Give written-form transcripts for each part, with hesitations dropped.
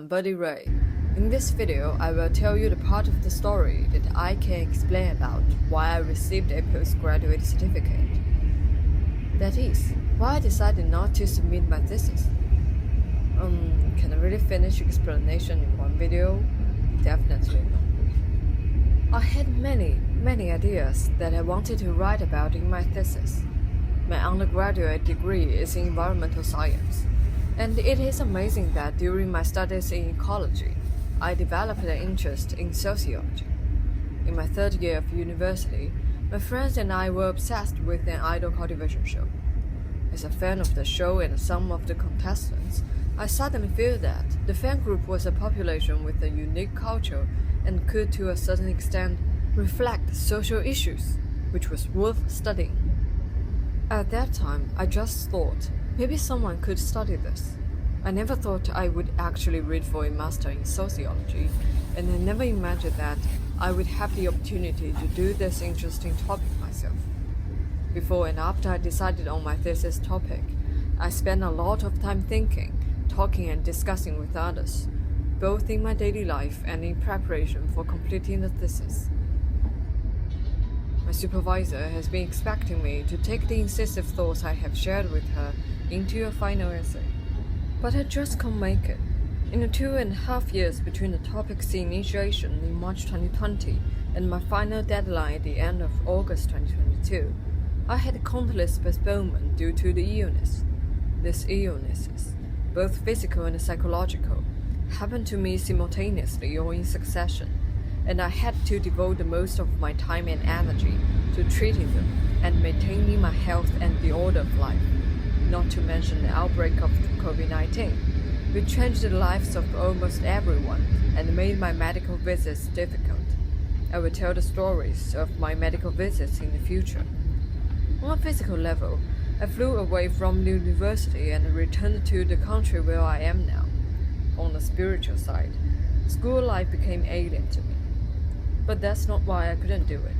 I'm Buddy Ray. In this video, I will tell you the part of the story that I can explain about why I received a postgraduate certificate. That is, why I decided not to submit my thesis. Can I really finish explanation in one video? Definitely not. I had many ideas that I wanted to write about in my thesis. My undergraduate degree is in environmental science, and it is amazing that during my studies in ecology, I developed an interest in sociology. In my third year of university, my friends and I were obsessed with an idol cultivation show. As a fan of the show and some of the contestants, I suddenly feel that the fan group was a population with a unique culture and could to a certain extent reflect social issues, which was worth studying. At that time, I just thought maybe someone could study this. I never thought I would actually read for a master in sociology, and I never imagined that I would have the opportunity to do this interesting topic myself. Before and after I decided on my thesis topic, I spent a lot of time thinking, talking and discussing with others, both in my daily life and in preparation for completing the thesis. My supervisor has been expecting me to take the incisive thoughts I have shared with her into a final essay, but I just can't make it. In the 2.5 years between the topic's initiation in March 2020 and my final deadline at the end of August 2022, I had countless postponements due to the illness. These illnesses, both physical and psychological, happened to me simultaneously or in succession, and I had to devote the most of my time and energy to treating them and maintaining my health and the order of life, not to mention the outbreak of COVID-19, which changed the lives of almost everyone and made my medical visits difficult. I will tell the stories of my medical visits in the future. On a physical level, I flew away from the university and returned to the country where I am now. On the spiritual side, school life became alien to me. But that's not why I couldn't do it.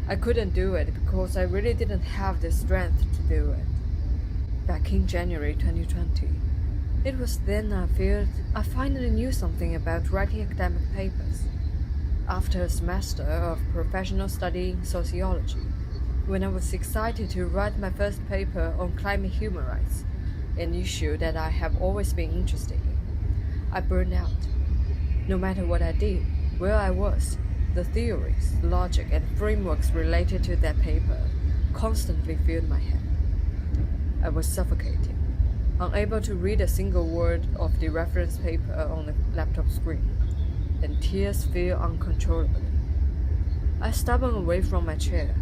I couldn't do it because I really didn't have the strength to do it. Back in January 2020, it was then I felt I finally knew something about writing academic papers. After a semester of professional study in sociology, when I was excited to write my first paper on climate human rights, an issue that I have always been interested in, I burned out. No matter what I did, where I was, the theories, logic, and frameworks related to that paper constantly filled my head. I was suffocating, unable to read a single word of the reference paper on the laptop screen, and tears fell uncontrollably. I stumbled away from my chair,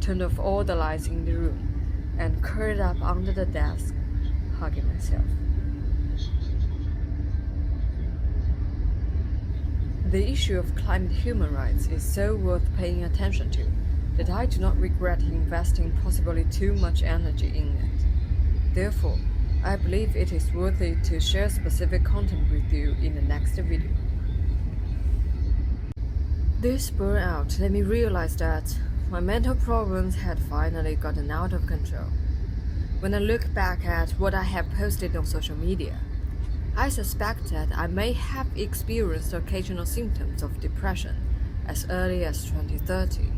turned off all the lights in the room, and curled up under the desk, hugging myself. The issue of climate human rights is so worth paying attention to that I do not regret investing possibly too much energy in it. Therefore, I believe it is worthy to share specific content with you in the next video. This burnout let me realize that my mental problems had finally gotten out of control. When I look back at what I have posted on social media, I suspect that I may have experienced occasional symptoms of depression as early as 2013.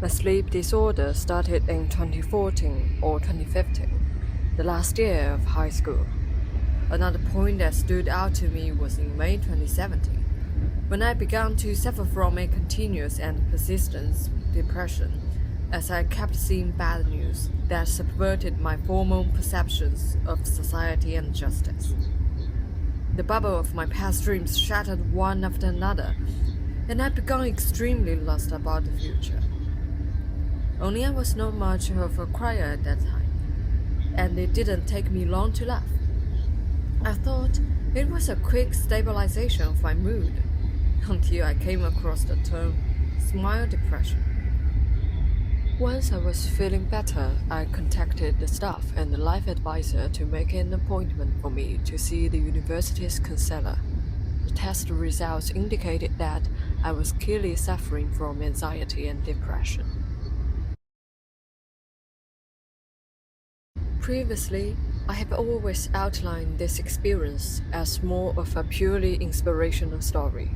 My sleep disorder started in 2014 or 2015, the last year of high school. Another point that stood out to me was in May 2017, when I began to suffer from a continuous and persistent depression as I kept seeing bad news that subverted my formal perceptions of society and justice. The bubble of my past dreams shattered one after another, and I began extremely lost about the future. Only I was not much of a crier at that time, and it didn't take me long to laugh. I thought it was a quick stabilization of my mood, until I came across the term Smilling Depression. Once I was feeling better, I contacted the staff and the life advisor to make an appointment for me to see the university's counselor. The test results indicated that I was clearly suffering from anxiety and depression. Previously, I have always outlined this experience as more of a purely inspirational story.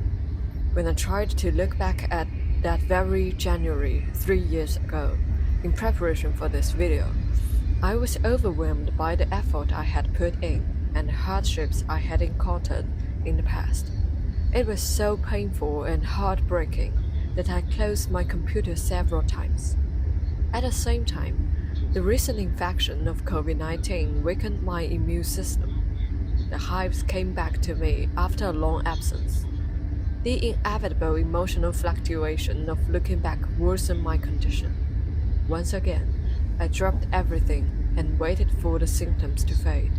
When I tried to look back at that very January 3 years ago, in preparation for this video, I was overwhelmed by the effort I had put in and the hardships I had encountered in the past. It was so painful and heartbreaking that I closed my computer several times. At the same time, the recent infection of COVID-19 weakened my immune system. The hives came back to me after a long absence. The inevitable emotional fluctuation of looking back worsened my condition. Once again, I dropped everything and waited for the symptoms to fade,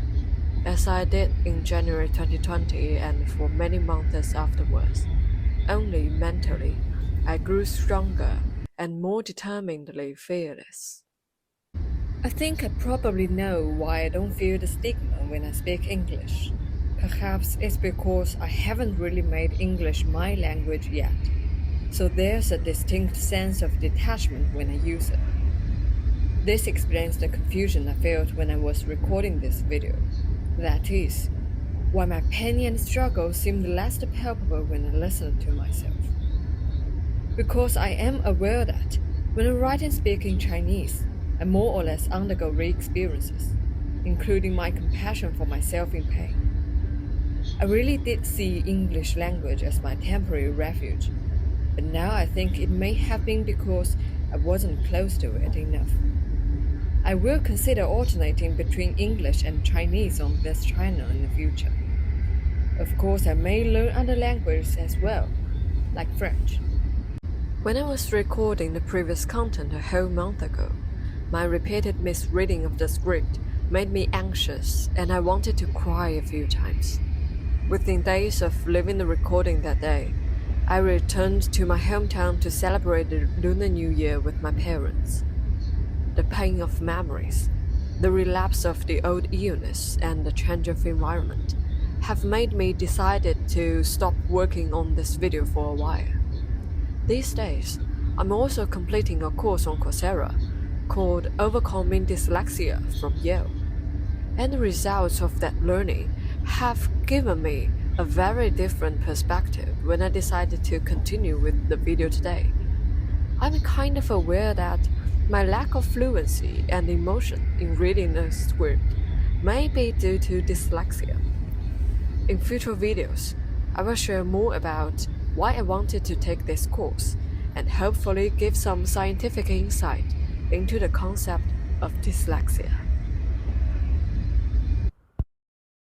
as I did in January 2020 and for many months afterwards. Only mentally, I grew stronger and more determinedly fearless. I think I probably know why I don't feel the stigma when I speak English. Perhaps it's because I haven't really made English my language yet, so there's a distinct sense of detachment when I use it. This explains the confusion I felt when I was recording this video. That is, why my pain and struggle seemed less palpable when I listened to myself. Because I am aware that, when I write and speak in Chinese, I more or less undergo re-experiences, including my compassion for myself in pain. I really did see English language as my temporary refuge, but now I think it may have been because I wasn't close to it enough. I will consider alternating between English and Chinese on this channel in the future. Of course, I may learn other languages as well, like French. When I was recording the previous content a whole month ago, my repeated misreading of the script made me anxious and I wanted to cry a few times. Within days of leaving the recording that day, I returned to my hometown to celebrate the Lunar New Year with my parents. The pain of memories, the relapse of the old illness, and the change of environment have made me decided to stop working on this video for a while. These days, I'm also completing a course on Coursera called Overcoming Dyslexia from Yale, and the results of that learning have given me a very different perspective when I decided to continue with the video today. I'm kind of aware that my lack of fluency and emotion in reading the script may be due to dyslexia. In future videos, I will share more about why I wanted to take this course and hopefully give some scientific insight into the concept of dyslexia.